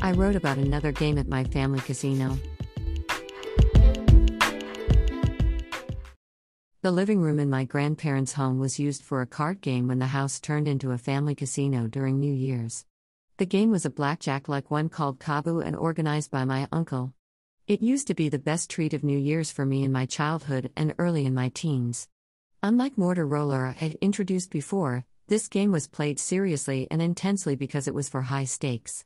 I wrote about another game at my family casino. The living room in my grandparents' home was used for a card game when the house turned into a family casino during New Year's. The game was a blackjack-like one called Kabu and organized by my uncle. It used to be the best treat of New Year's for me in my childhood and early in my teens. Unlike Mortar Roller I had introduced before, this game was played seriously and intensely because it was for high stakes.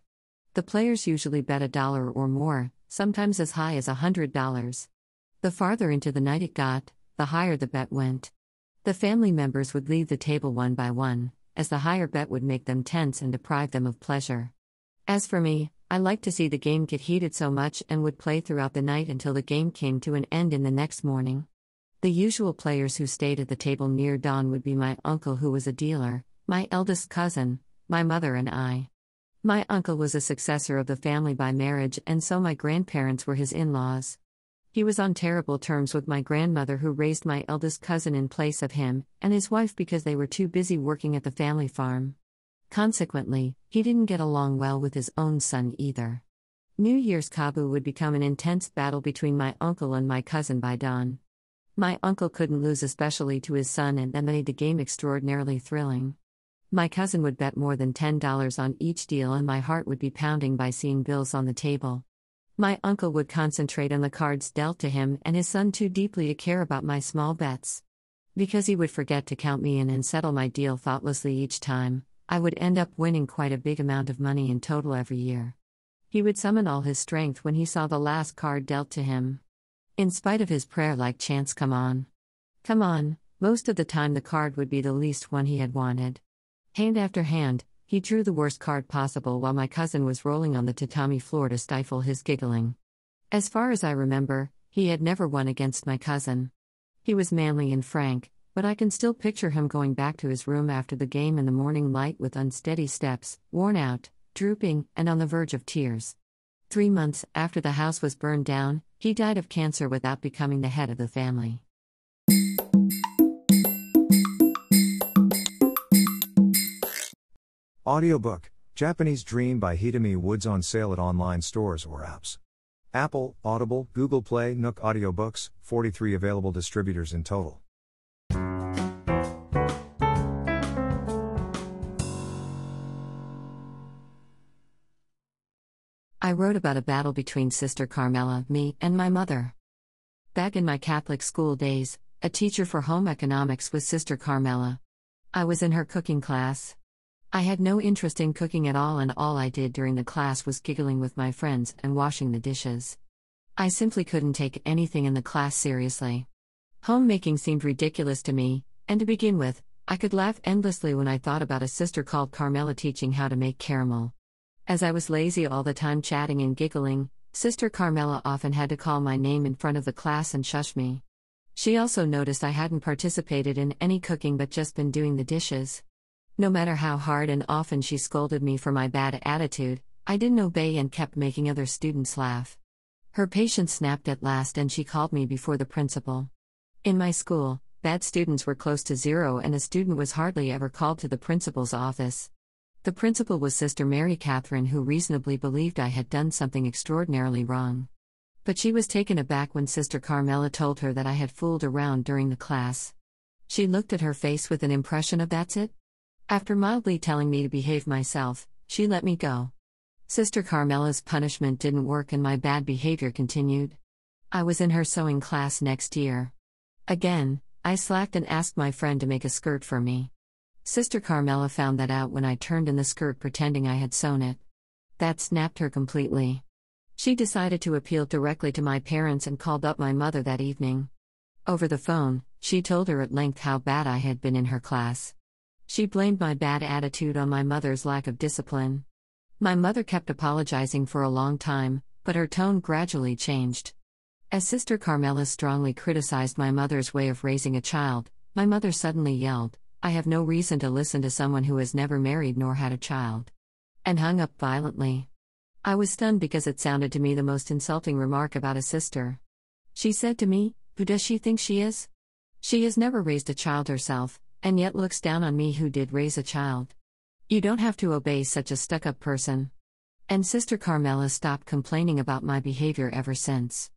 The players usually bet $1 or more, sometimes as high as $100. The farther into the night it got, the higher the bet went. The family members would leave the table one by one, as the higher bet would make them tense and deprive them of pleasure. As for me, I liked to see the game get heated so much and would play throughout the night until the game came to an end in the next morning. The usual players who stayed at the table near dawn would be my uncle, who was a dealer, my eldest cousin, my mother, and I. My uncle was a successor of the family by marriage, and so my grandparents were his in-laws. He was on terrible terms with my grandmother, who raised my eldest cousin in place of him, and his wife because they were too busy working at the family farm. Consequently, he didn't get along well with his own son either. New Year's Kabu would become an intense battle between my uncle and my cousin by dawn. My uncle couldn't lose, especially to his son, and that made the game extraordinarily thrilling. My cousin would bet more than $10 on each deal, and my heart would be pounding by seeing bills on the table. My uncle would concentrate on the cards dealt to him and his son too deeply to care about my small bets. Because he would forget to count me in and settle my deal thoughtlessly each time, I would end up winning quite a big amount of money in total every year. He would summon all his strength when he saw the last card dealt to him. In spite of his prayer like chants, "Come on. Come on," most of the time the card would be the least one he had wanted. Hand after hand, he drew the worst card possible while my cousin was rolling on the tatami floor to stifle his giggling. As far as I remember, he had never won against my cousin. He was manly and frank, but I can still picture him going back to his room after the game in the morning light with unsteady steps, worn out, drooping, and on the verge of tears. 3 months after the house was burned down, he died of cancer without becoming the head of the family. Audiobook, Japanese Dream by Hitomi Woods, on sale at online stores or apps. Apple, Audible, Google Play, Nook Audiobooks, 43 available distributors in total. I wrote about a battle between Sister Carmela, me, and my mother. Back in my Catholic school days, a teacher for home economics was Sister Carmela. I was in her cooking class. I had no interest in cooking at all, and all I did during the class was giggling with my friends and washing the dishes. I simply couldn't take anything in the class seriously. Homemaking seemed ridiculous to me, and to begin with, I could laugh endlessly when I thought about a sister called Carmela teaching how to make caramel. As I was lazy all the time chatting and giggling, Sister Carmela often had to call my name in front of the class and shush me. She also noticed I hadn't participated in any cooking but just been doing the dishes. No matter how hard and often she scolded me for my bad attitude, I didn't obey and kept making other students laugh. Her patience snapped at last and she called me before the principal. In my school, bad students were close to zero and a student was hardly ever called to the principal's office. The principal was Sister Mary Catherine, who reasonably believed I had done something extraordinarily wrong. But she was taken aback when Sister Carmela told her that I had fooled around during the class. She looked at her face with an impression of "That's it?" After mildly telling me to behave myself, she let me go. Sister Carmela's punishment didn't work and my bad behavior continued. I was in her sewing class next year. Again, I slacked and asked my friend to make a skirt for me. Sister Carmela found that out when I turned in the skirt pretending I had sewn it. That snapped her completely. She decided to appeal directly to my parents and called up my mother that evening. Over the phone, she told her at length how bad I had been in her class. She blamed my bad attitude on my mother's lack of discipline. My mother kept apologizing for a long time, but her tone gradually changed. As Sister Carmela strongly criticized my mother's way of raising a child, my mother suddenly yelled, "I have no reason to listen to someone who has never married nor had a child," and hung up violently. I was stunned because it sounded to me the most insulting remark about a sister. She said to me, "Who does she think she is? She has never raised a child herself, and yet looks down on me who did raise a child. You don't have to obey such a stuck-up person." And Sister Carmela stopped complaining about my behavior ever since.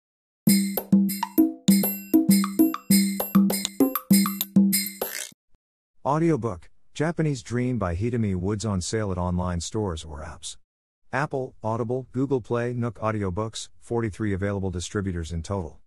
Audiobook, Japanese Dream by Hitomi Woods on sale at online stores or apps. Apple, Audible, Google Play, Nook Audiobooks, 43 available distributors in total.